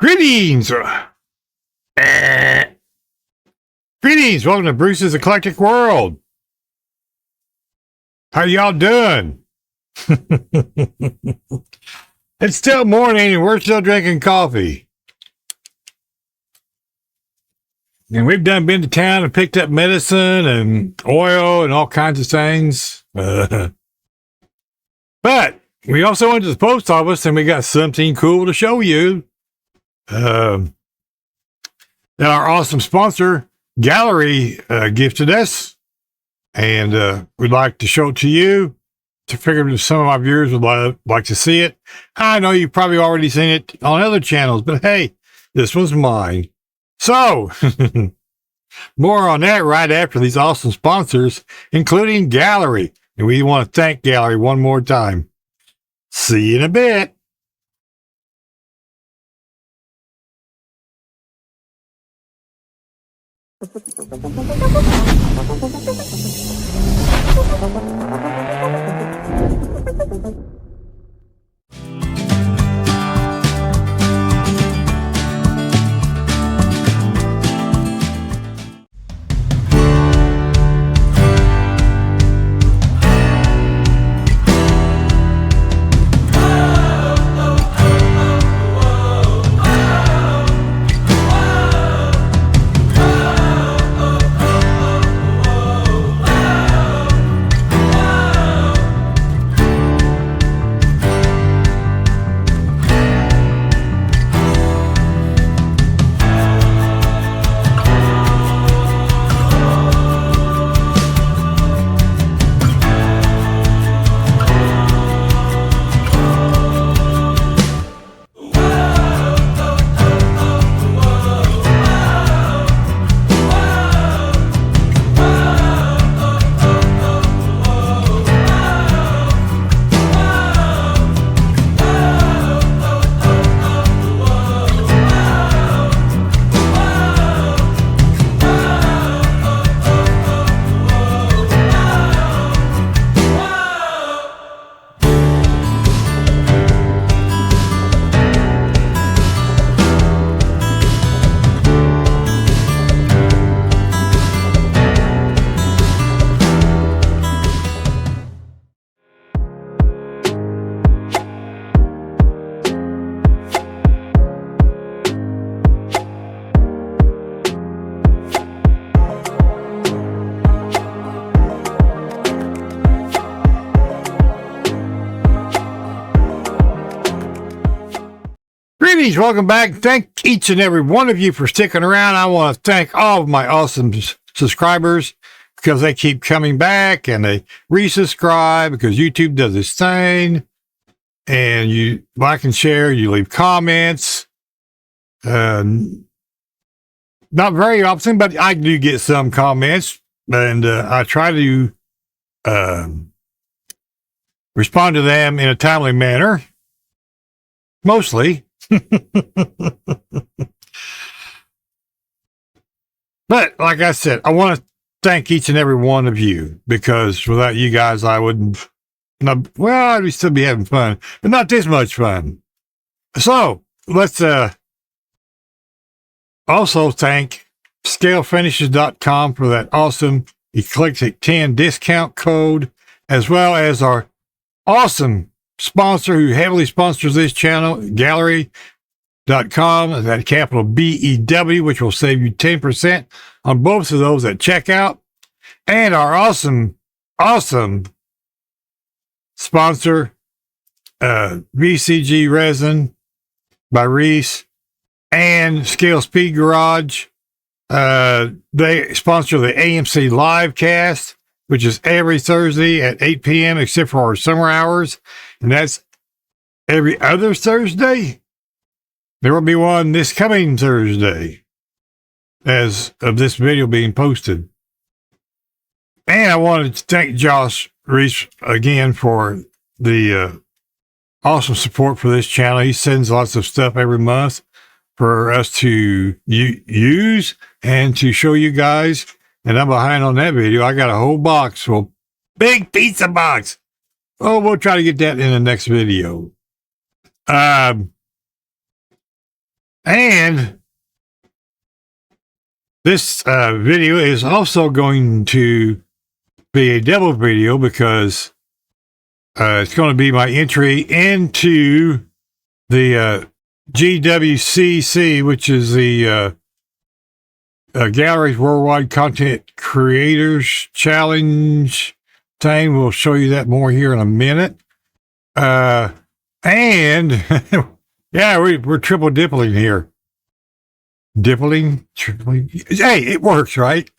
Greetings! Greetings! Welcome to Bruce's Eclectic World. How y'all doing? It's still morning and we're still drinking coffee. And we've been to town and picked up medicine and oil and all kinds of things. But we also went to the post office and we got something cool to show you. That our awesome sponsor, Gaahleri, gifted us. And we'd like to show it to you. To figure if some of my viewers would like to see it. I know you've probably already seen it on other channels, but hey, this one's mine. So, more on that right after these awesome sponsors, including Gaahleri. And we want to thank Gaahleri one more time. See you in a bit. Greetings, welcome back. Thank each and every one of you for sticking around. I want to thank all of my awesome subscribers because they keep coming back and they resubscribe because YouTube does its thing. And you like and share, you leave comments. Not very often, but I do get some comments and I try to respond to them in a timely manner. Mostly. But like I said, I want to thank each and every one of you because without you guys, I wouldn't. Well, I'd still be having fun, but not this much fun. So let's also thank scalefinishes.com for that awesome Eclectic 10 discount code, as well as our awesome sponsor who heavily sponsors this channel, Gaahleri.com, that capital BEW, which will save you 10% on both of those at checkout. And our awesome sponsor, VGC Resin by Reese and Scale Speed Garage. They sponsor the AMC live cast, which is every Thursday at 8 p.m. except for our summer hours. And that's every other Thursday. There will be one this coming Thursday as of this video being posted. And I wanted to thank Josh Reese again for the awesome support for this channel. He sends lots of stuff every month for us to use and to show you guys. And I'm behind on that video. I got a whole box full, big pizza box. Oh, we'll try to get that in the next video. And this video is also going to be a double video because it's going to be my entry into the GWCC, which is the Gaahleri Worldwide Content Creators Challenge thing. We'll show you that more here in a minute. And yeah, we're triple dippling here. Dippling, tripling. Hey, it works, right?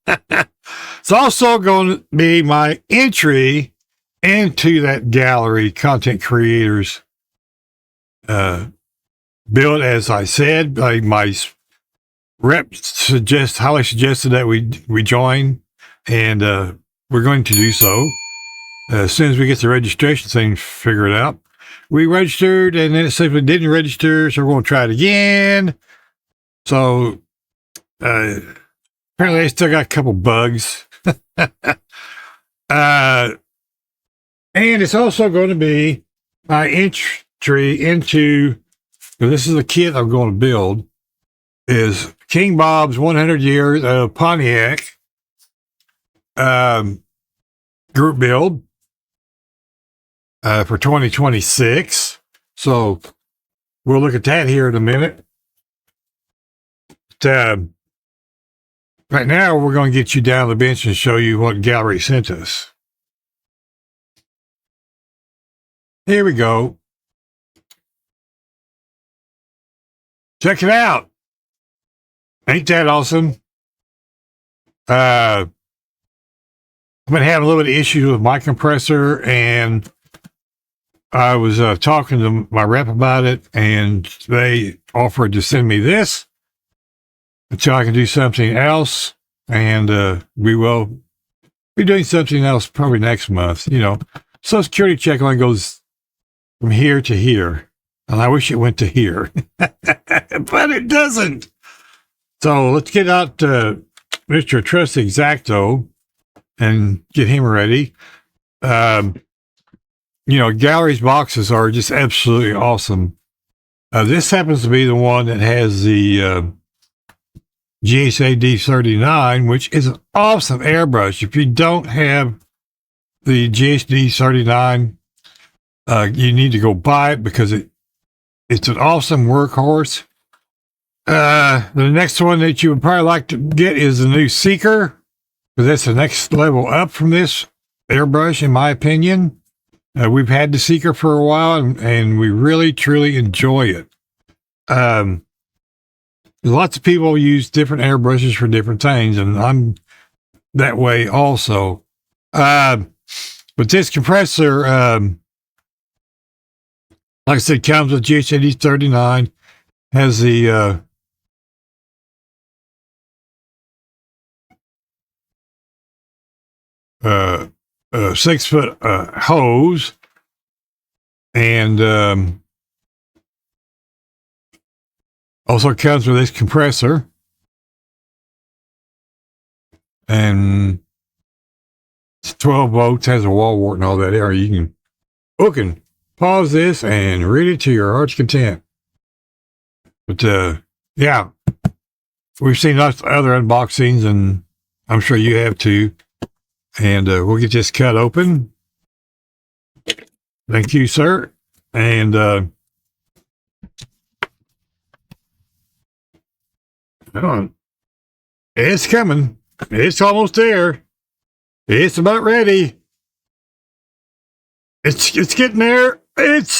It's also going to be my entry into that Gaahleri Content Creators build. As I said, my rep highly suggested that we join, and we're going to do so as soon as we get the registration thing figured out. We registered, and then it said we didn't register, so we're going to try it again. So apparently I still got a couple bugs. And it's also going to be my entry into, this is the kit I'm going to build, is King Bob's 100 Years of Pontiac group build for 2026. So we'll look at that here in a minute. But, right now, we're going to get you down the bench and show you what Gaahleri sent us. Here we go. Check it out. Ain't that awesome? I've been having a little bit of issues with my compressor, and I was talking to my rep about it, and they offered to send me this until I can do something else. And we will be doing something else probably next month. You know, Social Security check only goes from here to here, and I wish it went to here, but it doesn't. So let's get out Mr. Trust Exacto and get him ready. You know, Gaaheri's boxes are just absolutely awesome. This happens to be the one that has the GHAD 39, which is an awesome airbrush. If you don't have the GHD 39, you need to go buy it because it's an awesome workhorse. The next one that you would probably like to get is the new Seeker, because that's the next level up from this airbrush, in my opinion. We've had the Seeker for a while, and we really, truly enjoy it. Lots of people use different airbrushes for different things, and I'm that way also. But this compressor, like I said, comes with GHAD 39, has the 6-foot hose, and also comes with this compressor, and it's 12 volts, has a wall wart and all that area. You can pause this and read it to your heart's content. But yeah, we've seen lots of other unboxings, and I'm sure you have too. And we'll get this cut open. Thank you, sir. And it's coming. It's almost there. It's about ready. It's getting there. It's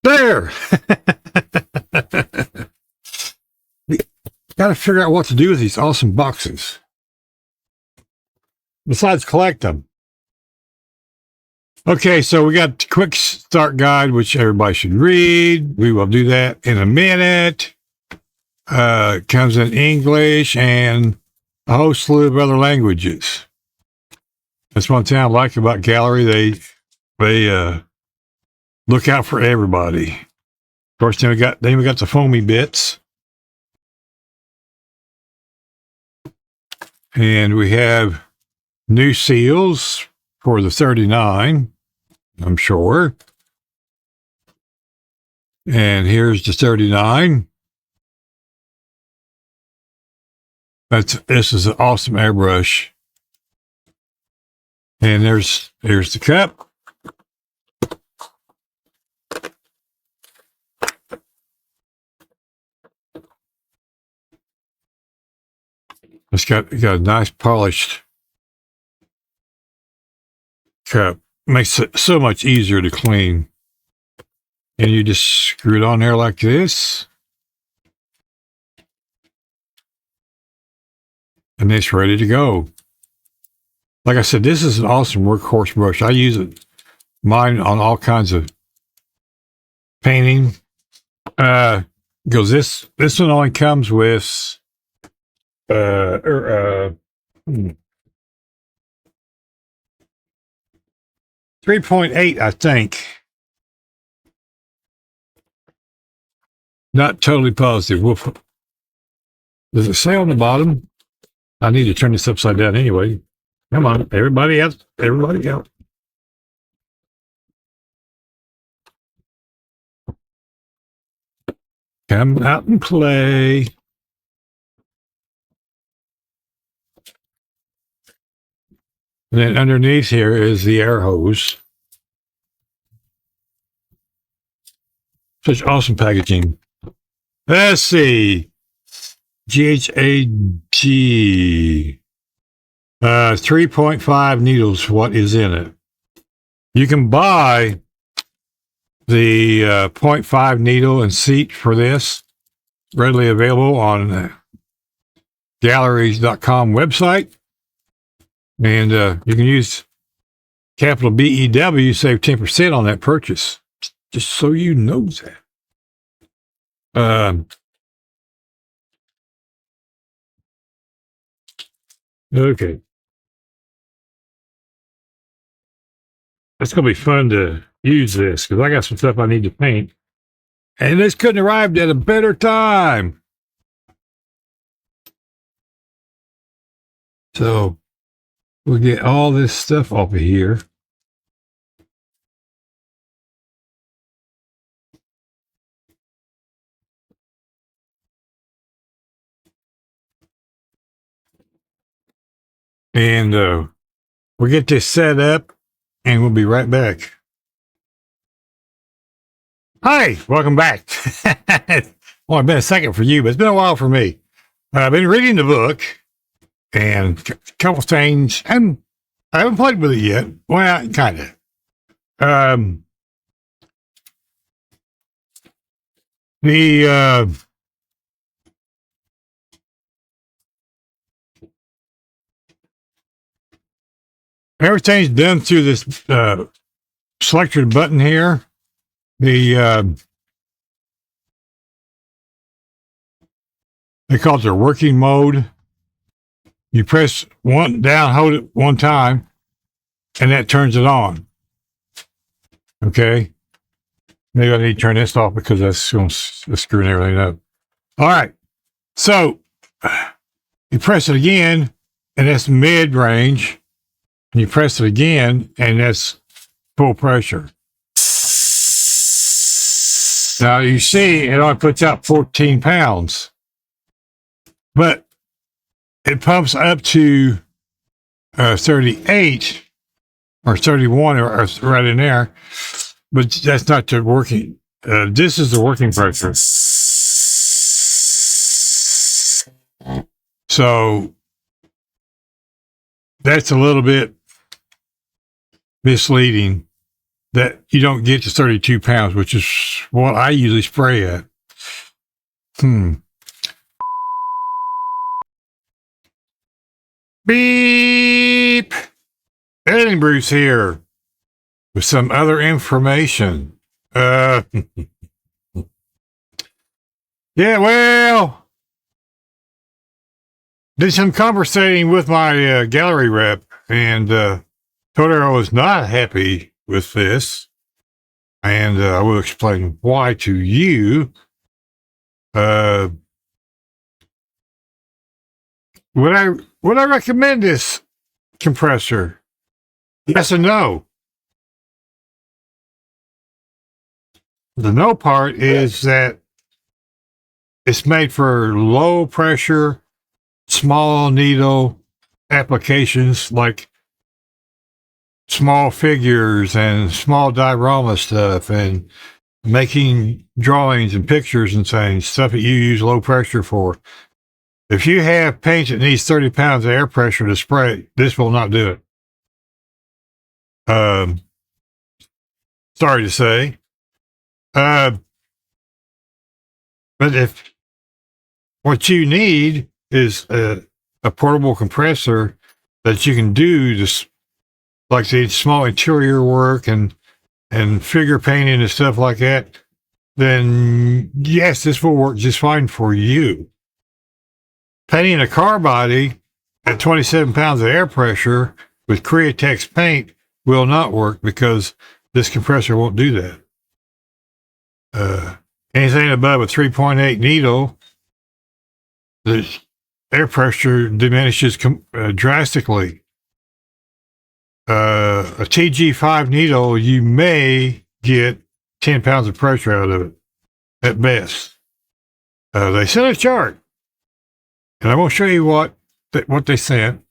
there. Got to figure out what to do with these awesome boxes, besides collect them. Okay, so we got the quick start guide, which everybody should read. We will do that in a minute. It comes in English and a whole slew of other languages. That's one thing I like about Gaahleri. They look out for everybody. Of course, then we got the foamy bits. And we have new seals for the 39, I'm sure. And here's the 39. This is an awesome airbrush. And here's the cup. It's got a nice polished cup. Makes it so much easier to clean. And you just screw it on there like this. And it's ready to go. Like I said, this is an awesome workhorse brush. I use mine on all kinds of painting. Because this one only comes with 3.8, I think. Not totally positive. Does it say on the bottom? I need to turn this upside down anyway. Come on, everybody else, everybody else. Come out and play. And then underneath here is the air hose. Such awesome packaging. Let's see. GHAG. 3.5 needles. What is in it? You can buy the 0.5 needle and seat for this. Readily available on Gaahleri.com website. And you can use capital BEW, save 10% on that purchase. Just so you know that. Okay. It's going to be fun to use this because I got some stuff I need to paint. And this couldn't have arrived at a better time. So we'll get all this stuff off of here. And we'll get this set up and we'll be right back. Hi, welcome back. Well, it's been a second for you, but it's been a while for me. I've been reading the book and a couple things, and I haven't played with it yet. Well, kind of. Everything's done through this selected button here. They call it their working mode. You press one down, hold it one time, and that turns it on. Okay. Maybe I need to turn this off because that's screwing everything up. All right. So you press it again, and that's mid range. And you press it again, and that's full pressure. Now you see it only puts out 14 pounds, but it pumps up to 38 or 31 or right in there, but that's not the working. This is the working pressure. So that's a little bit misleading that you don't get to 32 pounds, which is what I usually spray at. Beep! Editing Bruce here with some other information. Yeah, well, did some conversating with my Gaahleri rep and told her I was not happy with this, and I will explain why to you. Would I recommend this compressor? Yes and no. The no part is that it's made for low pressure, small needle applications like small figures and small diorama stuff and making drawings and pictures and things, stuff that you use low pressure for. If you have paint that needs 30 pounds of air pressure to spray, this will not do it. Sorry to say. But if what you need is a portable compressor that you can do this, like the small interior work and figure painting and stuff like that, then yes, this will work just fine for you. Painting a car body at 27 pounds of air pressure with Createx paint will not work because this compressor won't do that. Anything above a 3.8 needle, the air pressure diminishes drastically. A TG5 needle, you may get 10 pounds of pressure out of it at best. They sent a chart, and I will show you what they sent,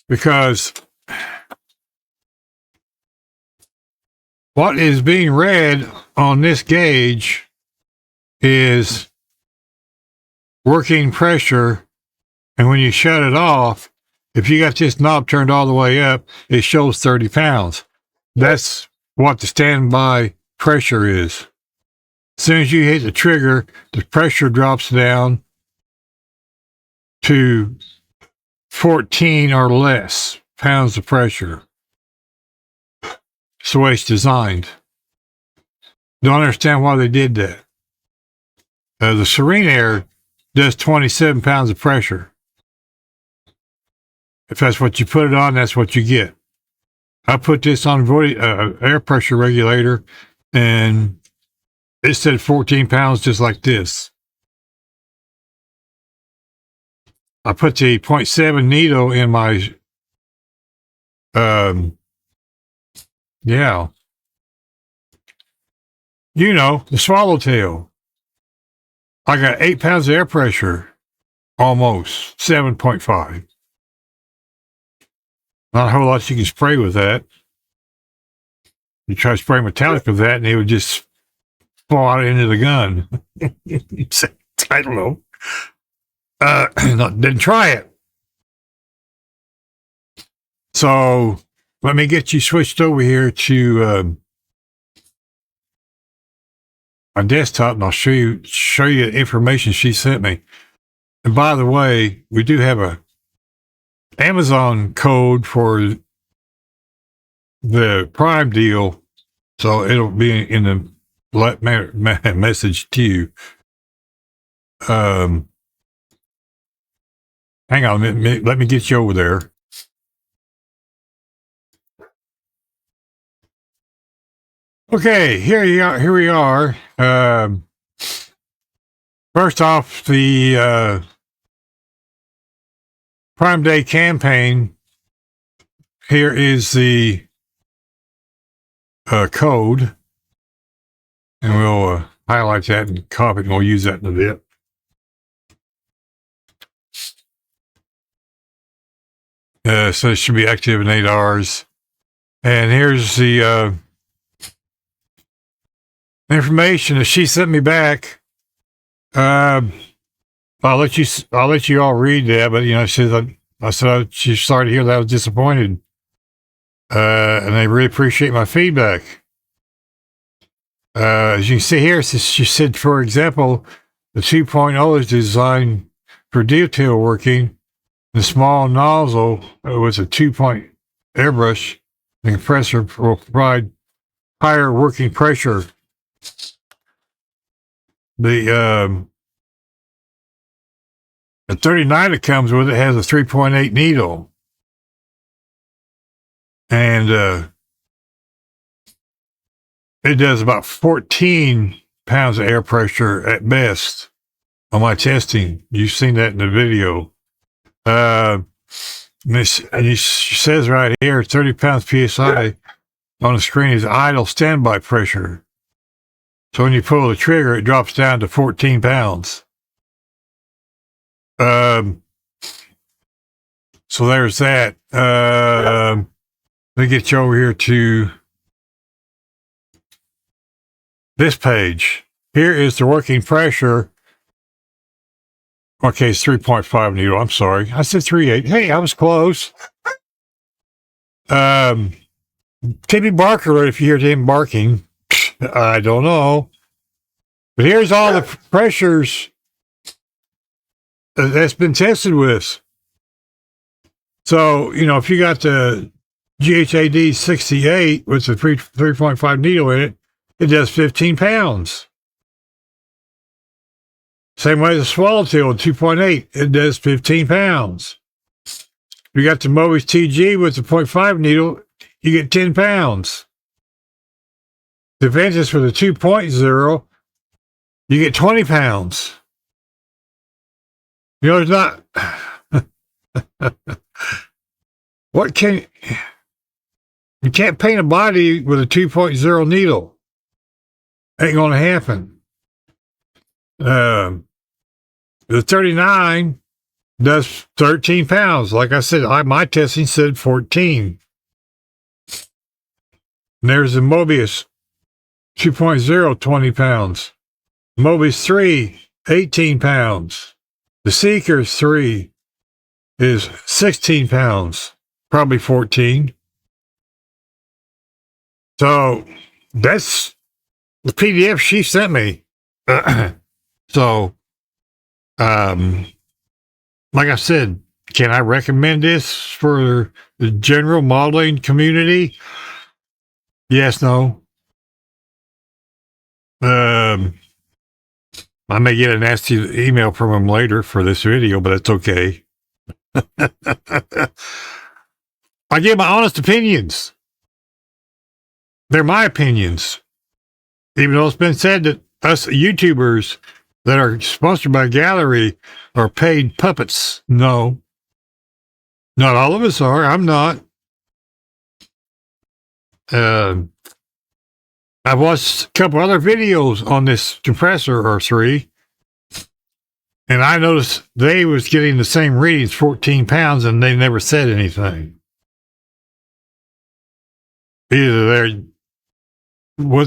because what is being read on this gauge is working pressure, and when you shut it off, if you got this knob turned all the way up, it shows 30 pounds. That's what the standby pressure is. As soon as you hit the trigger, the pressure drops down to 14 or less pounds of pressure. That's the way it's designed. Don't understand why they did that. The Serene Air does 27 pounds of pressure. If that's what you put it on, that's what you get. I put this on air pressure regulator, and it said 14 pounds just like this. I put the 0.7 needle in my, the swallowtail. I got 8 pounds of air pressure, almost 7.5. Not a whole lot you can spray with that. You try to spray metallic with that, and it would just fall out into the gun. I don't know. Didn't try it. So let me get you switched over here to my desktop, and I'll show you the information she sent me. And by the way, we do have a Amazon code for the Prime deal, so it'll be in the message to you. Hang on a minute, let me get you over there. Okay, here we are. First off, the Prime Day campaign. Here is the code, and we'll highlight that and copy it, and we'll use that in a bit. So it should be active in 8 hours. And here's the information that she sent me back. I'll let you all read that, but I said she's sorry to hear that I was disappointed. And they really appreciate my feedback. As you can see here, she said, for example, the 2.0 is designed for detail working. The small nozzle with a 2-point airbrush, the compressor will provide higher working pressure. The 39 that comes with it has a 3.8 needle. And it does about 14 pounds of air pressure at best on my testing. You've seen that in the video. And it says right here, 30 pounds PSI on the screen is idle standby pressure. So when you pull the trigger, it drops down to 14 pounds. So there's that. Let me get you over here to this page. Here is the working pressure. Okay, it's 3.5 needle. I'm sorry. I said 3.8. Hey, I was close. Timmy Barker, if you hear him barking, I don't know. But here's all the pressures that's been tested with. So, you know, if you got the GHAD 68 with the 3.5 needle in it, it does 15 pounds. Same way as the Swallowtail 2.8, it does 15 pounds. You got the Mobius TG with the 0.5 needle, you get 10 pounds. The Ventus for the 2.0, you get 20 pounds. You know, there's not... What can... You can't paint a body with a 2.0 needle. Ain't going to happen. The 39 does 13 pounds. Like I said, my testing said 14. And there's the Mobius 2.0, 20 pounds. Mobius 3, 18 pounds. The Seeker 3 is 16 pounds, probably 14. So that's the PDF she sent me. So, like I said, can I recommend this for the general modeling community? Yes, no. I may get a nasty email from him later for this video, but it's okay. I give my honest opinions. They're my opinions. Even though it's been said that us YouTubers that are sponsored by Gaahleri are paid puppets. No. Not all of us are. I'm not. I've watched a couple other videos on this compressor or three, and I noticed they was getting the same readings, 14 pounds, and they never said anything. Either they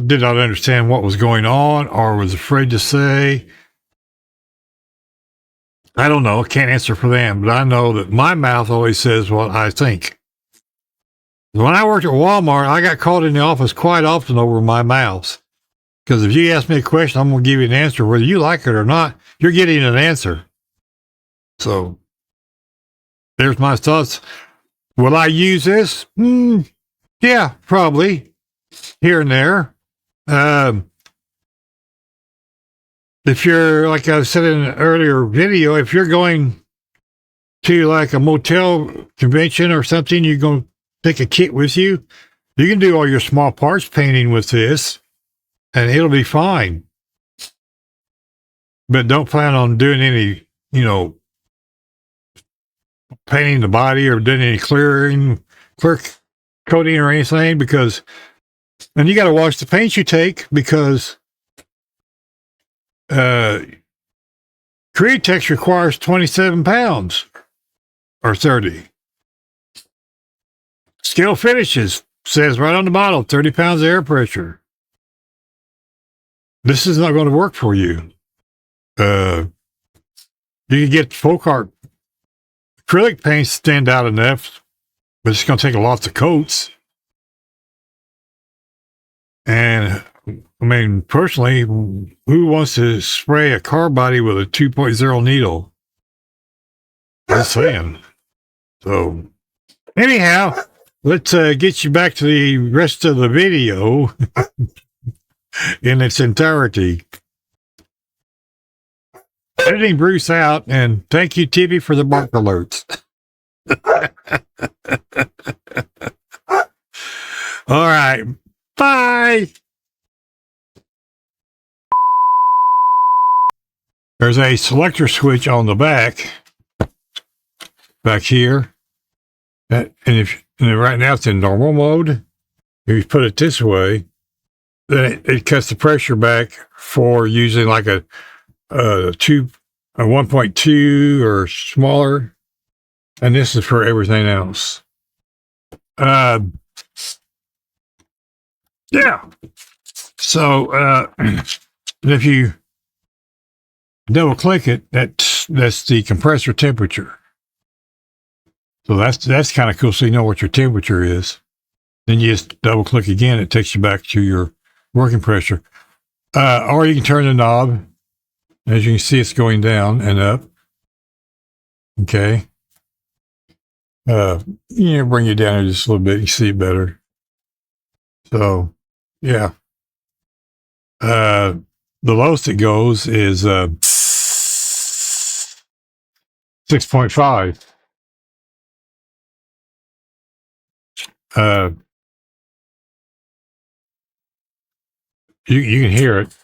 did not understand what was going on or was afraid to say. I don't know. Can't answer for them, but I know that my mouth always says what I think. When I worked at Walmart, I got called in the office quite often over my mouth. Because if you ask me a question, I'm going to give you an answer. Whether you like it or not, you're getting an answer. So, there's my thoughts. Will I use this? Yeah, probably. Here and there. If you're, like I said in an earlier video, if you're going to like a motel convention or something, you're going to take a kit with you, you can do all your small parts painting with this, and it'll be fine. But don't plan on doing any, you know, painting the body or doing any clear coating or anything, because, and you got to watch the paint you take, because Createx requires 27 pounds or 30. Scalefinishes says right on the bottle, 30 pounds of air pressure. This is not going to work for you. You can get folk art acrylic paint stand out enough, but it's going to take lots of coats. And I mean, personally, who wants to spray a car body with a 2.0 needle? Just saying. So, anyhow, let's get you back to the rest of the video in its entirety. Editing Bruce out, and thank you, TV, for the bark alerts. All right. Bye. There's a selector switch on the back here. And right now it's in normal mode. If you put it this way, then it cuts the pressure back for using like a 1.2 or smaller. And this is for everything else. Yeah. So if you double click it, that's the compressor temperature. So that's kind of cool. So you know what your temperature is. Then you just double click again. It takes you back to your working pressure. Or you can turn the knob. As you can see, it's going down and up. Okay. Bring it down just a little bit. You see it better. So, yeah. The lowest it goes is 6.5. You can hear it.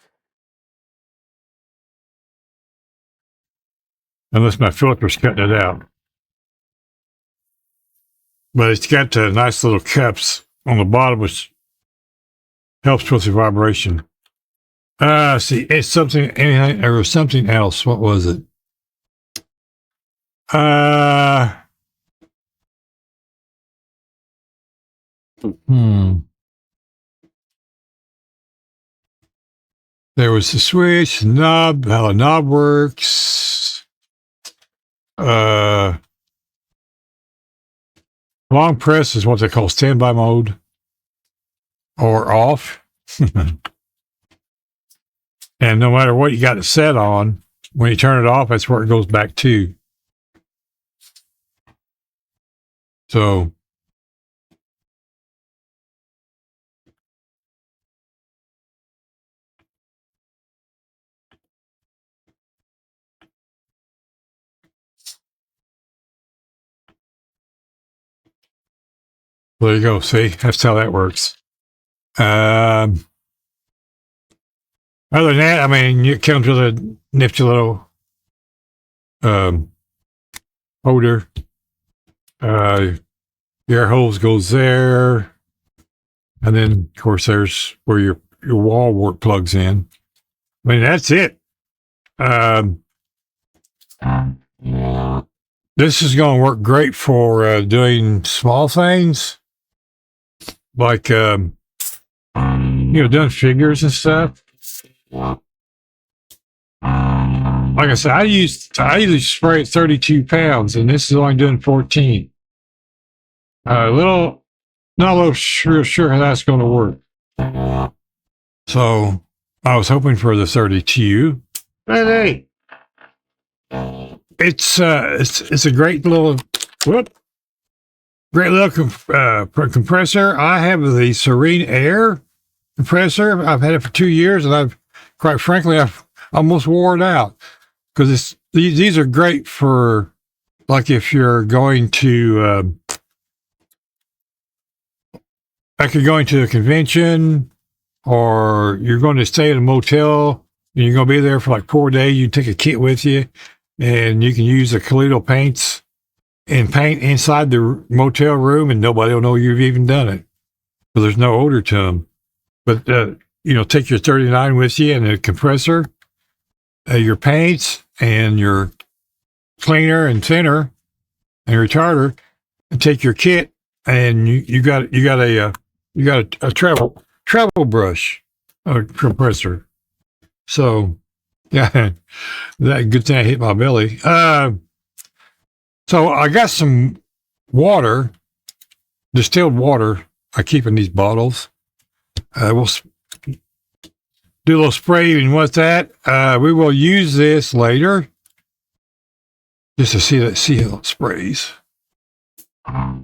Unless my filter's cutting it out. But it's got nice little cups on the bottom, which helps with the vibration. See, it's something, anything, there was something else. What was it? There was the switch, knob, how the knob works. Long press is what they call standby mode or off. And no matter what you got it set on, when you turn it off, that's where it goes back to. So there you go. See, that's how that works. Other than that, I mean, it comes with a nifty little holder. The air hose goes there. And then, of course, there's where your wall wart plugs in. I mean, that's it. This is going to work great for doing small things. Like, doing figures and stuff. Like I said, I usually spray 32 pounds, and this is only doing 14. Not a little sure how that's going to work. So I was hoping for the 32. Hey, it's a great little compressor. I have the Serene Air compressor. I've had it for 2 years, and quite frankly, I've almost wore it out because these are great for like if you're going to like you're going to a convention or you're going to stay in a motel and you're going to be there for like 4 days. You take a kit with you, and you can use the Colito paints and paint inside the motel room, and nobody will know you've even done it. So there's no odor to them. But, take your 39 with you and a compressor, your paints and your cleaner and thinner and retarder, and take your kit, and you got a travel brush compressor. So, yeah, that good thing I hit my belly. So I got some water, distilled water. I keep in these bottles. We'll do a little spraying with that. We will use this later just to see how it sprays. I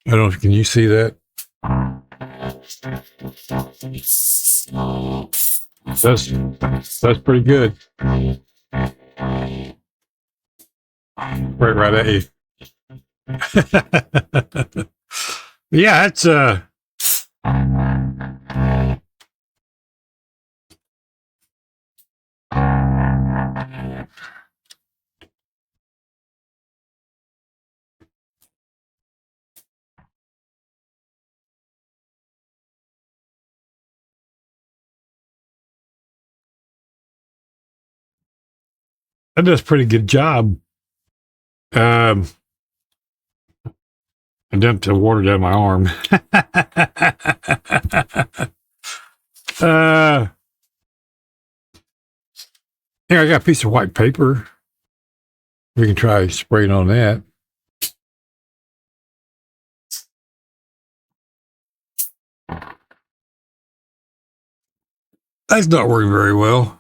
don't know if can you see that? That's pretty good. Right at you. Yeah, that's that does a pretty good job. I dumped the water down my arm. Here, I got a piece of white paper. We can try spraying on that. That's not working very well.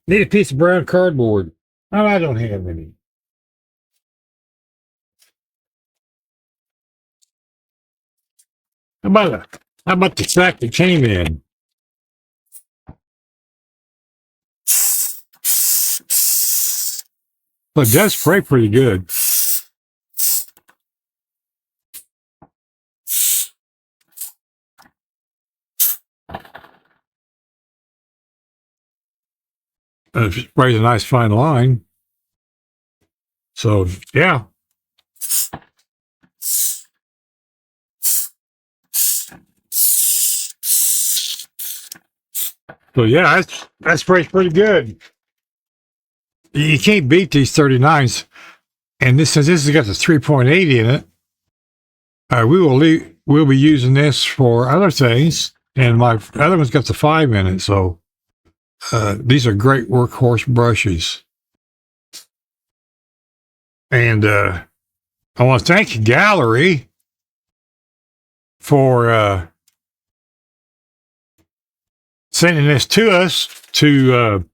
Need a piece of brown cardboard. Oh, I don't have any. How about the sack that came in? But it does spray pretty good. It sprays a nice fine line. So, yeah. So, yeah, that sprays pretty good. You can't beat these 39s. And since this has got the 3.8 in it, we'll be using this for other things. And my other one's got the 5 in it. So, these are great workhorse brushes. And I want to thank Gaahleri for sending this to us to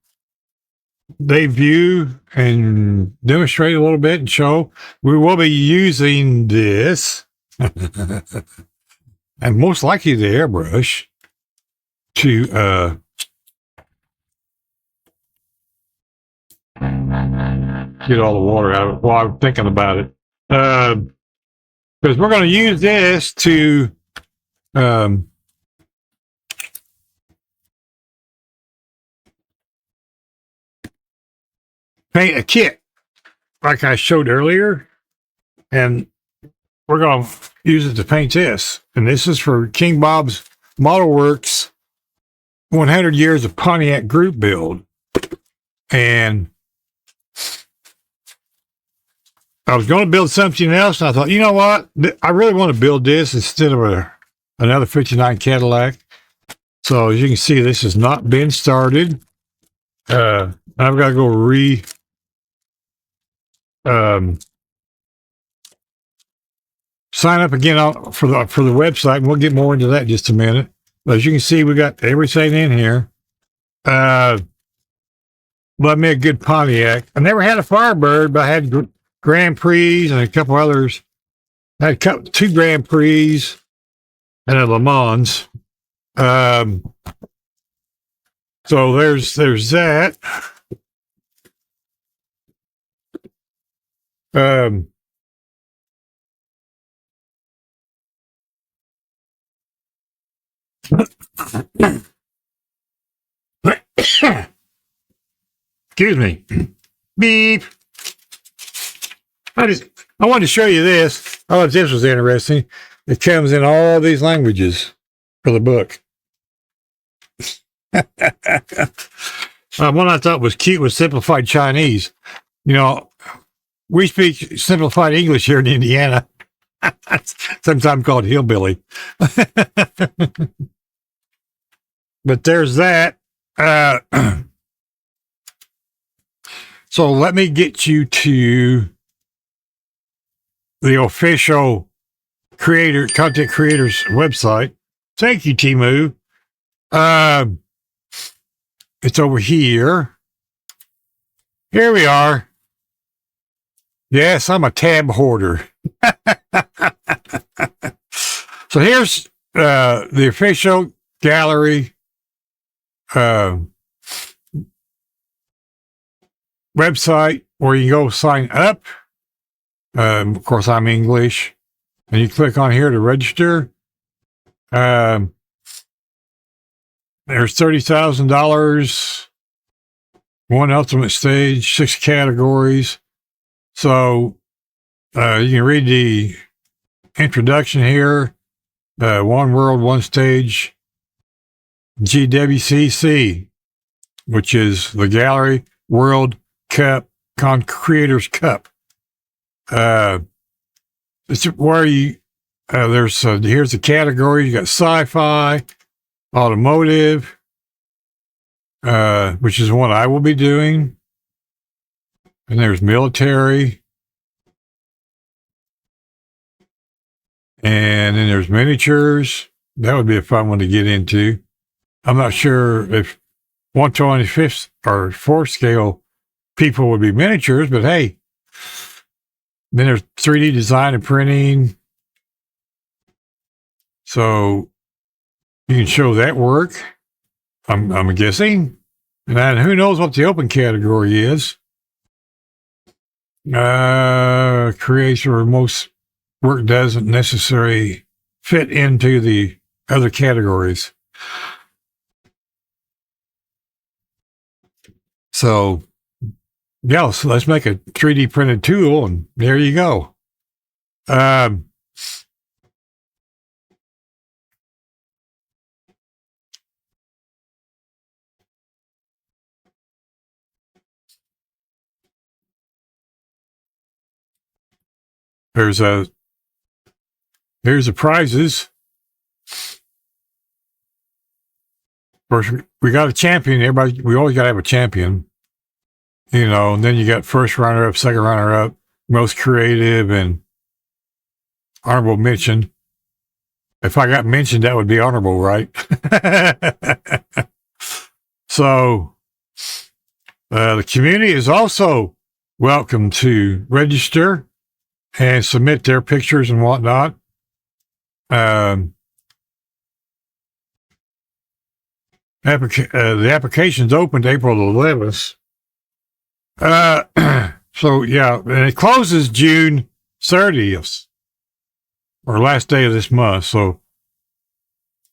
debut and demonstrate a little bit and show. We will be using this and most likely the airbrush to get all the water out of it while I'm thinking about it. Because we're going to use this to paint a kit like I showed earlier, and we're going to use it to paint this. And this is for King Bob's Model Works 100 Years of Pontiac Group Build. And I was going to build something else, and I thought, you know what? I really want to build this instead of another 59 Cadillac. So as you can see, this has not been started. I've got to go sign up again for the website, and we'll get more into that in just a minute. But as you can see, we got everything in here. Love me a good Pontiac. I never had a Firebird, but I had Grand Prix and a couple others. I had 2 Grand Prix and a Le Mans. So there's that. Excuse me. Beep. I wanted to show you this. I thought this was interesting. It comes in all these languages for the book. One I thought was cute was simplified Chinese. You know, we speak simplified English here in Indiana, sometimes called hillbilly. But there's that. So let me get you to the official content creators website. Thank you, Timu. It's over here. Here we are. Yes, I'm a tab hoarder. So here's the official Gaahleri website where you go sign up. Of course, I'm English. And you click on here to register. There's $30,000, 1 ultimate stage, 6 categories. So you can read the introduction here. 1 world, 1 stage, GWCC, which is the Gaahleri World Creators Cup. It's where you here's the category. You got sci-fi, automotive, which is one I will be doing, and there's military, and then there's miniatures. That would be a fun one to get into. I'm not sure if 125th or 4th scale people would be miniatures, but hey. Then there's 3D design and printing. So you can show that work, I'm guessing. And who knows what the open category is. Creation or most work doesn't necessarily fit into the other categories. So, yeah, so let's make a 3D printed tool, and there you go. Here's the prizes. Of course, we got a champion. We always got to have a champion. You know, and then you got first runner-up, second runner-up, most creative, and honorable mention. If I got mentioned, that would be honorable, right? So, the community is also welcome to register and submit their pictures and whatnot. The application's opened April 11th. So yeah, and it closes June 30th, or last day of this month. So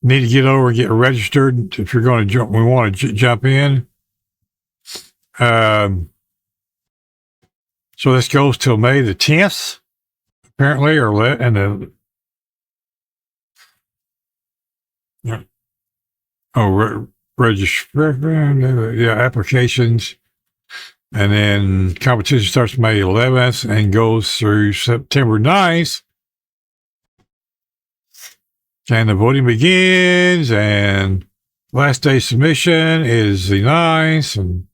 need to get over and get registered if you're going to jump. We want to jump in. So this goes till May the 10th, apparently, registration, applications. And then competition starts May 11th and goes through September 9th. And the voting begins, and last day submission is the 9th, and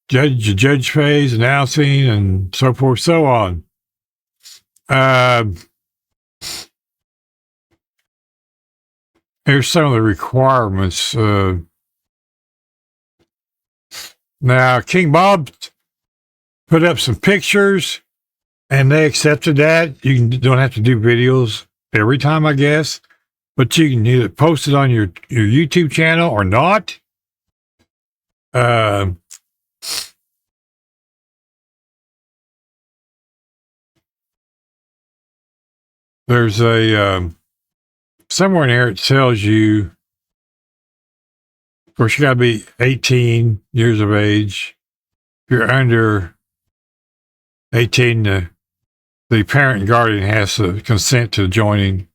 judge phase, announcing, and so forth, so on. Here's some of the requirements. Now, King Bob put up some pictures, and they accepted that. You don't have to do videos every time, I guess, but you can either post it on your YouTube channel or not. There's a somewhere in here it tells you. Of course, you got to be 18 years of age. If you're under 18, the parent and guardian has to consent to joining.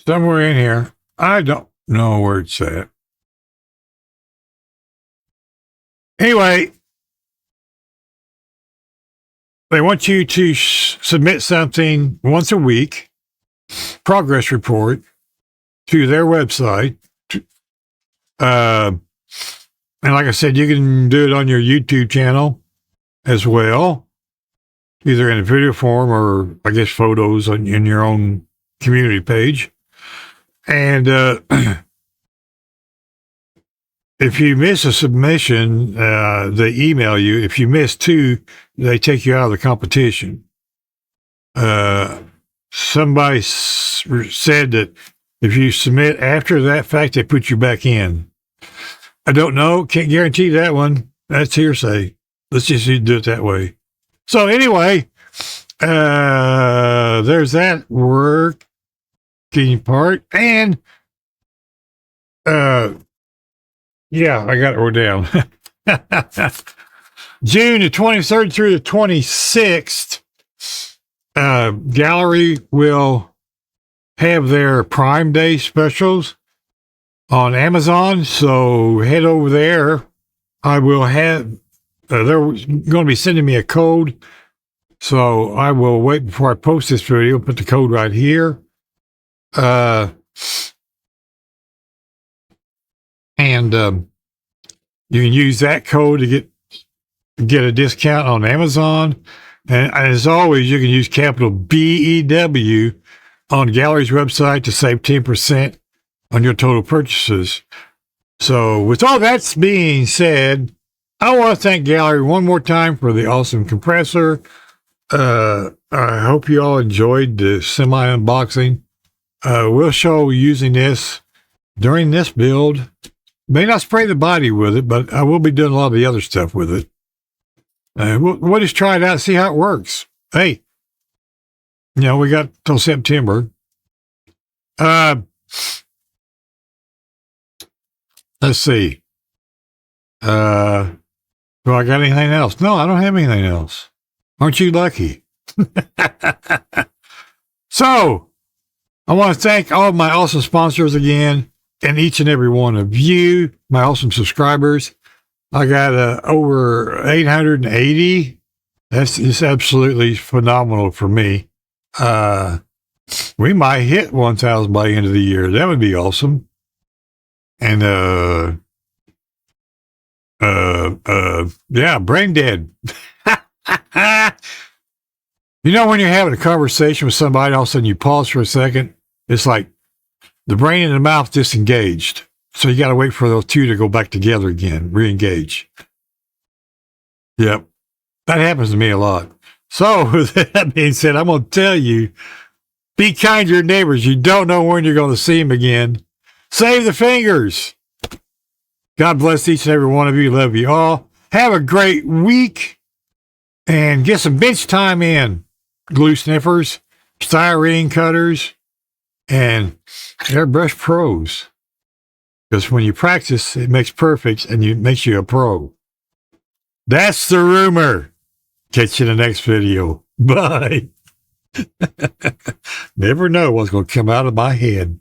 Somewhere in here, I don't know where it's at. Anyway, they want you to submit something once a week, progress report, to their website. And like I said, you can do it on your YouTube channel as well, either in a video form or, I guess, photos in your own community page. And if you miss a submission, they email you. If you miss 2, they take you out of the competition. Somebody said that if you submit after that fact, they put you back in. I don't know. Can't guarantee that one. That's hearsay. Let's just do it that way. So anyway, there's that working part. And yeah, I got it wrote down. June the 23rd through the 26th, Gaahleri will have their Prime Day specials on Amazon. So head over there. I will have, they're going to be sending me a code. So I will wait before I post this video, put the code right here. And you can use that code to get a discount on Amazon. And as always, you can use capital BEW on Gaahlerie's website to save 10% on your total purchases. So with all that being said, I want to thank Gaahleri one more time for the awesome compressor. I hope you all enjoyed the semi-unboxing. We'll show using this during this build. May not spray the body with it, but I will be doing a lot of the other stuff with it. We'll just try it out and see how it works. Hey, you know, we got till September. Let's see. Do I got anything else? No, I don't have anything else. Aren't you lucky? So, I want to thank all of my awesome sponsors again, and each and every one of you, my awesome subscribers. I got over 880. That's just absolutely phenomenal for me. We might hit 1,000 by the end of the year. That would be awesome. And yeah, brain dead. You know, when you're having a conversation with somebody, all of a sudden you pause for a second. It's like the brain and the mouth disengaged. So you got to wait for those two to go back together again, re-engage. Yep. That happens to me a lot. So with that being said, I'm going to tell you, be kind to your neighbors. You don't know when you're going to see them again. Save the fingers. God bless each and every one of you. Love you all. Have a great week and get some bench time in. Glue sniffers, styrene cutters, and airbrush pros. Because when you practice, it makes perfect and it makes you a pro. That's the rumor. Catch you in the next video. Bye. Never know what's going to come out of my head.